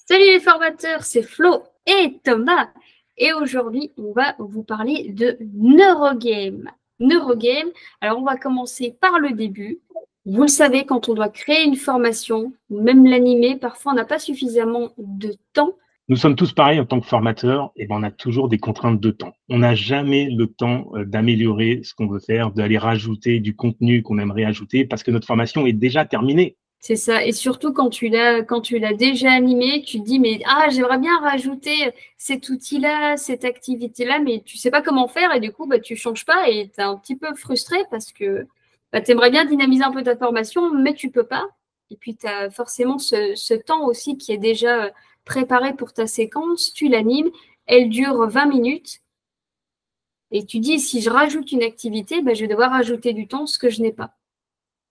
Salut les formateurs, c'est Flo et Thomas. Et aujourd'hui, on va vous parler de Neurogame. Neurogame, alors on va commencer par le début. Vous le savez, quand on doit créer une formation, ou même l'animer, parfois on n'a pas suffisamment de temps. Nous sommes tous pareils en tant que formateurs, et ben on a toujours des contraintes de temps. On n'a jamais le temps d'améliorer ce qu'on veut faire, d'aller rajouter du contenu qu'on aimerait ajouter parce que notre formation est déjà terminée. C'est ça. Et surtout quand tu l'as déjà animé, tu te dis, mais j'aimerais bien rajouter cet outil-là, cette activité-là, mais tu sais pas comment faire et du coup, tu changes pas et tu es un petit peu frustré parce que tu aimerais bien dynamiser un peu ta formation, mais tu peux pas. Et puis, tu as forcément ce temps aussi qui est déjà préparé pour ta séquence. Tu l'animes, elle dure 20 minutes et tu dis, si je rajoute une activité, je vais devoir rajouter du temps, ce que je n'ai pas.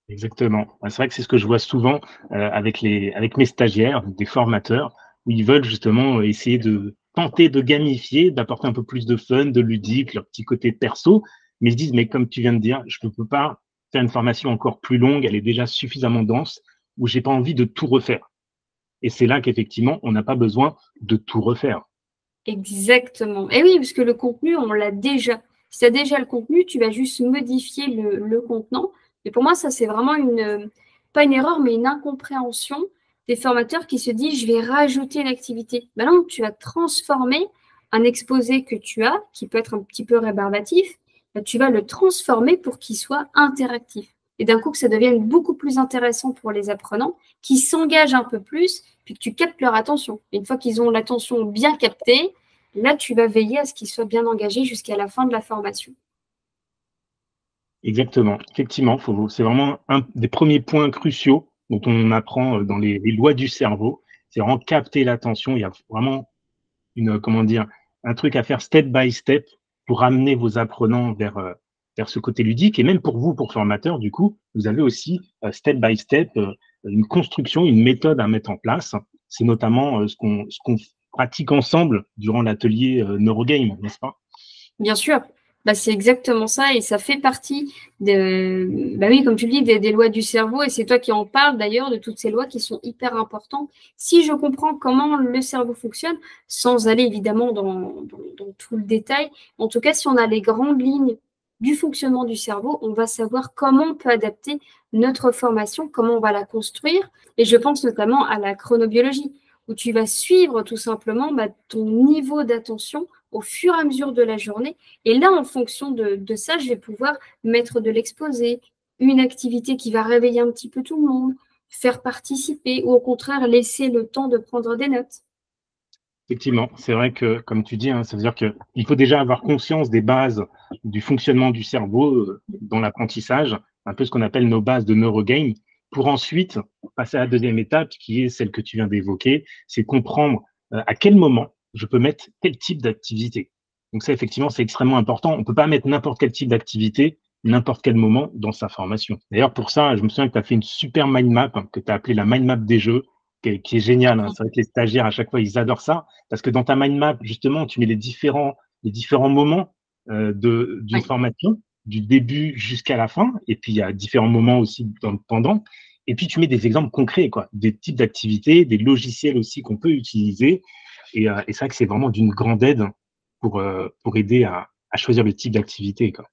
Exactement. C'est vrai que c'est ce que je vois souvent avec mes stagiaires, des formateurs, où ils veulent justement essayer de tenter de gamifier, d'apporter un peu plus de fun, de ludique, leur petit côté perso, mais ils se disent, mais comme tu viens de dire, je ne peux pas faire une formation encore plus longue, elle est déjà suffisamment dense, où j'ai pas envie de tout refaire. Et c'est là qu'effectivement, on n'a pas besoin de tout refaire. Exactement. Et oui, parce que le contenu, on l'a déjà. Si tu as déjà le contenu, tu vas juste modifier le contenant. Et pour moi, ça, c'est vraiment pas une erreur, mais une incompréhension des formateurs qui se disent, je vais rajouter une activité. Ben non, tu vas transformer un exposé que tu as, qui peut être un petit peu rébarbatif, tu vas le transformer pour qu'il soit interactif. Et d'un coup, que ça devienne beaucoup plus intéressant pour les apprenants, qui s'engagent un peu plus, puis que tu captes leur attention. Et une fois qu'ils ont l'attention bien captée, là, tu vas veiller à ce qu'ils soient bien engagés jusqu'à la fin de la formation. Exactement. Effectivement, c'est vraiment un des premiers points cruciaux dont on apprend dans les lois du cerveau. C'est vraiment capter l'attention. Il y a vraiment comment dire, un truc à faire step by step pour amener vos apprenants vers ce côté ludique. Et même pour vous, pour formateurs, du coup, vous avez aussi step by step une construction, une méthode à mettre en place. C'est notamment ce qu'on pratique ensemble durant l'atelier Neurogame, n'est-ce pas? Bien sûr, c'est exactement ça et ça fait partie oui, comme tu le dis, des lois du cerveau et c'est toi qui en parles d'ailleurs de toutes ces lois qui sont hyper importantes. Si je comprends comment le cerveau fonctionne, sans aller évidemment dans tout le détail, en tout cas, si on a les grandes lignes du fonctionnement du cerveau, on va savoir comment on peut adapter notre formation, comment on va la construire. Et je pense notamment à la chronobiologie, où tu vas suivre tout simplement ton niveau d'attention au fur et à mesure de la journée. Et là, en fonction de ça, je vais pouvoir mettre de l'exposé, une activité qui va réveiller un petit peu tout le monde, faire participer ou au contraire laisser le temps de prendre des notes. Effectivement, c'est vrai que, comme tu dis, hein, ça veut dire qu'il faut déjà avoir conscience des bases du fonctionnement du cerveau dans l'apprentissage, un peu ce qu'on appelle nos bases de neurogame, pour ensuite passer à la deuxième étape, qui est celle que tu viens d'évoquer, c'est comprendre à quel moment je peux mettre quel type d'activité. Donc ça, effectivement, c'est extrêmement important. On ne peut pas mettre n'importe quel type d'activité, n'importe quel moment dans sa formation. D'ailleurs, pour ça, je me souviens que tu as fait une super mind map que tu as appelée la mind map des jeux, qui est géniale. Hein. C'est vrai que les stagiaires, à chaque fois, ils adorent ça. Parce que dans ta mind map, justement, tu mets les différents moments d'une Oui. formation, du début jusqu'à la fin. Et puis, il y a différents moments aussi pendant. Et puis, tu mets des exemples concrets, quoi, des types d'activités, des logiciels aussi qu'on peut utiliser. Et c'est vrai que c'est vraiment d'une grande aide pour aider à choisir le type d'activité, quoi.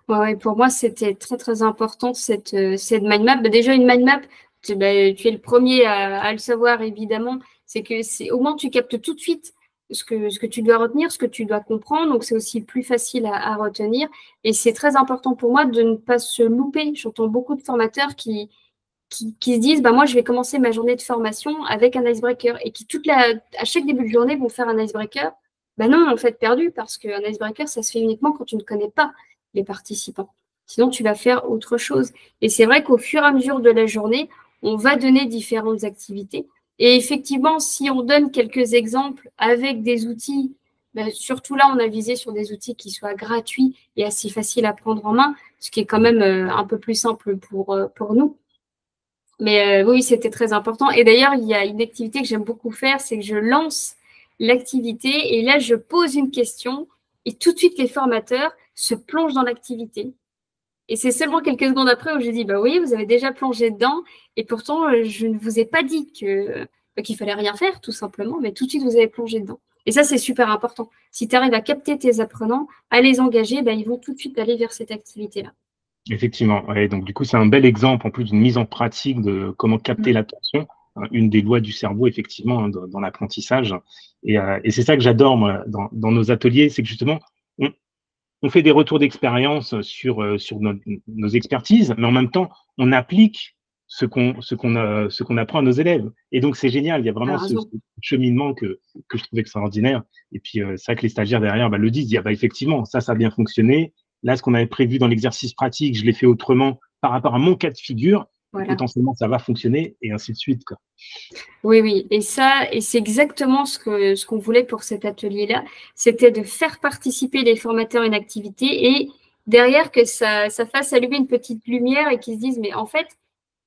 Ouais, pour moi, c'était très, très important cette mind map. Déjà, une mind map, tu es le premier à le savoir, évidemment. C'est que au moins, tu captes tout de suite ce que tu dois retenir, ce que tu dois comprendre. Donc, c'est aussi plus facile à retenir. Et c'est très important pour moi de ne pas se louper. J'entends beaucoup de formateurs qui se disent, moi, je vais commencer ma journée de formation avec un icebreaker et qui, à chaque début de journée, vont faire un icebreaker. Non, en fait, perdu, parce qu'un icebreaker, ça se fait uniquement quand tu ne connais pas les participants. Sinon, tu vas faire autre chose. Et c'est vrai qu'au fur et à mesure de la journée, on va donner différentes activités. Et effectivement, si on donne quelques exemples avec des outils, surtout là, on a visé sur des outils qui soient gratuits et assez faciles à prendre en main, ce qui est quand même un peu plus simple pour nous. Mais oui, c'était très important. Et d'ailleurs, il y a une activité que j'aime beaucoup faire, c'est que je lance l'activité et là, je pose une question et tout de suite, les formateurs se plongent dans l'activité. Et c'est seulement quelques secondes après où je dis, oui, vous avez déjà plongé dedans et pourtant, je ne vous ai pas dit que qu'il fallait rien faire, tout simplement, mais tout de suite, vous avez plongé dedans. Et ça, c'est super important. Si tu arrives à capter tes apprenants, à les engager, ben, ils vont tout de suite aller vers cette activité-là. Effectivement, ouais, donc du coup, c'est un bel exemple en plus d'une mise en pratique de comment capter l'attention, hein, une des lois du cerveau, effectivement, hein, dans l'apprentissage. Et c'est ça que j'adore, moi, dans nos ateliers, c'est que justement, on, on fait des retours d'expérience sur nos expertises, mais en même temps, on applique ce qu'on apprend à nos élèves. Et donc, c'est génial, il y a vraiment ce cheminement que je trouve extraordinaire. Et puis, c'est vrai que les stagiaires derrière le disent, ah, bah, effectivement, ça a bien fonctionné. Là, ce qu'on avait prévu dans l'exercice pratique, je l'ai fait autrement par rapport à mon cas de figure. Voilà. Potentiellement, ça va fonctionner, et ainsi de suite, quoi. Oui, oui. Et c'est exactement ce qu'on voulait pour cet atelier-là. C'était de faire participer les formateurs à une activité et derrière que ça fasse allumer une petite lumière et qu'ils se disent, mais en fait,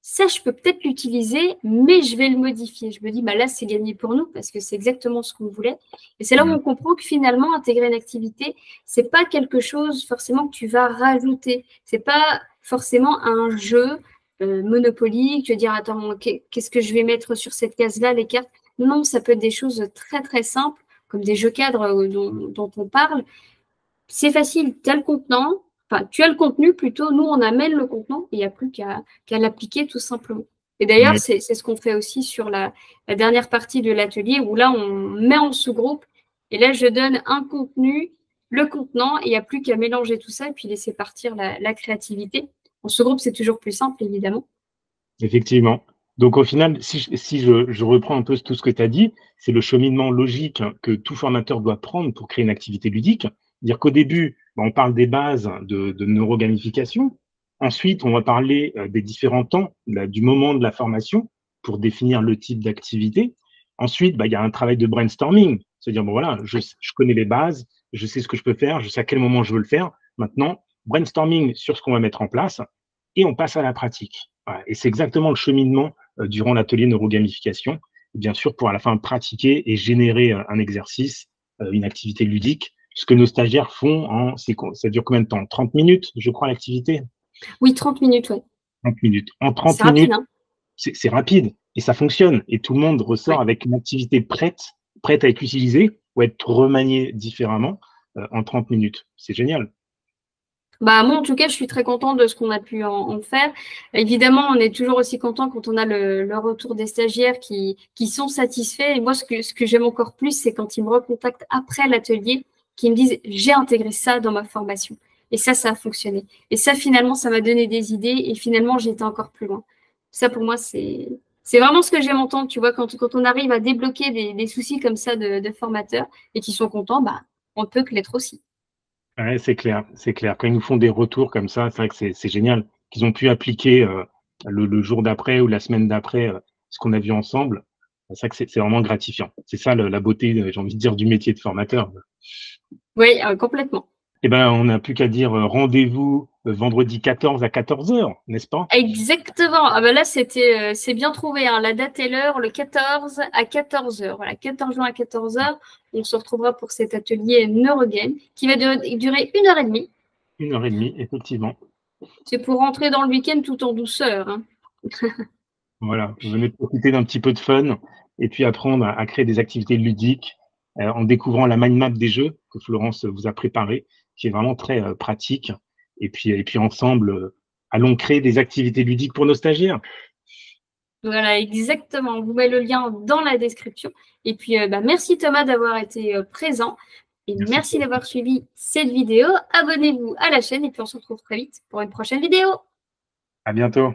ça, je peux peut-être l'utiliser, mais je vais le modifier. Je me dis, bah là, c'est gagné pour nous parce que c'est exactement ce qu'on voulait. Et c'est là où on comprend que finalement, intégrer une activité, c'est pas quelque chose forcément que tu vas rajouter. C'est pas forcément un jeu Monopoly, tu vas dire, attends, qu'est-ce que je vais mettre sur cette case-là, les cartes? Non, ça peut être des choses très, très simples, comme des jeux cadres dont on parle. C'est facile, tu as le contenant, enfin, tu as le contenu plutôt, nous, on amène le contenant, et il n'y a plus qu'à l'appliquer tout simplement. Et d'ailleurs, c'est ce qu'on fait aussi sur la dernière partie de l'atelier, où là, on met en sous-groupe, et là, je donne un contenu, le contenant, et il n'y a plus qu'à mélanger tout ça, et puis laisser partir la créativité. En sous-groupe, c'est toujours plus simple, évidemment. Effectivement. Donc au final, si je reprends un peu tout ce que tu as dit, c'est le cheminement logique que tout formateur doit prendre pour créer une activité ludique. Dire qu'au début, on parle des bases de neurogamification. Ensuite, on va parler des différents temps, du moment de la formation pour définir le type d'activité. Ensuite, il y a un travail de brainstorming, c'est-à-dire, bon voilà, je connais les bases, je sais ce que je peux faire, je sais à quel moment je veux le faire. Maintenant, brainstorming sur ce qu'on va mettre en place et on passe à la pratique. Voilà. Et c'est exactement le cheminement durant l'atelier neurogamification, bien sûr, pour à la fin pratiquer et générer un exercice, une activité ludique. Ce que nos stagiaires font, ça dure combien de temps? 30 minutes, je crois, l'activité? Oui, 30 minutes, oui. 30 minutes. En 30 C'est rapide, minutes, hein? c'est rapide et ça fonctionne. Et tout le monde ressort avec une activité prête à être utilisée ou à être remaniée différemment en 30 minutes. C'est génial. Bah, moi, en tout cas, je suis très contente de ce qu'on a pu en faire. Évidemment, on est toujours aussi content quand on a le retour des stagiaires qui sont satisfaits. Et moi, ce que j'aime encore plus, c'est quand ils me recontactent après l'atelier, qui me disent, j'ai intégré ça dans ma formation. Et ça a fonctionné. Et ça, finalement, ça m'a donné des idées. Et finalement, j'ai été encore plus loin. Ça, pour moi, c'est vraiment ce que j'aime entendre. Tu vois, quand on arrive à débloquer des soucis comme ça de formateurs et qui sont contents, bah, on ne peut que l'être aussi. Ouais, c'est clair, c'est clair. Quand ils nous font des retours comme ça, c'est vrai que c'est génial qu'ils ont pu appliquer le jour d'après ou la semaine d'après ce qu'on a vu ensemble. C'est vrai que c'est vraiment gratifiant. C'est ça la beauté, j'ai envie de dire, du métier de formateur. Oui, complètement. Eh ben, on n'a plus qu'à dire rendez-vous vendredi 14 à 14 heures, n'est-ce pas? Exactement. Ah ben là, c'est bien trouvé, hein. La date et l'heure, le 14 à 14 heures. Voilà, 14 juin à 14 heures. On se retrouvera pour cet atelier Neurogame qui va durer 1 heure et demie. 1 heure et demie, effectivement. C'est pour rentrer dans le week-end tout en douceur, hein. Voilà, venez profiter d'un petit peu de fun et puis apprendre à créer des activités ludiques en découvrant la mind map des jeux que Florence vous a préparé, qui est vraiment très pratique. Et puis ensemble, allons créer des activités ludiques pour nos stagiaires. Voilà, exactement. On vous met le lien dans la description. Et puis, merci Thomas d'avoir été présent. Et Merci. merci d'avoir suivi cette vidéo. Abonnez-vous à la chaîne et puis on se retrouve très vite pour une prochaine vidéo. À bientôt.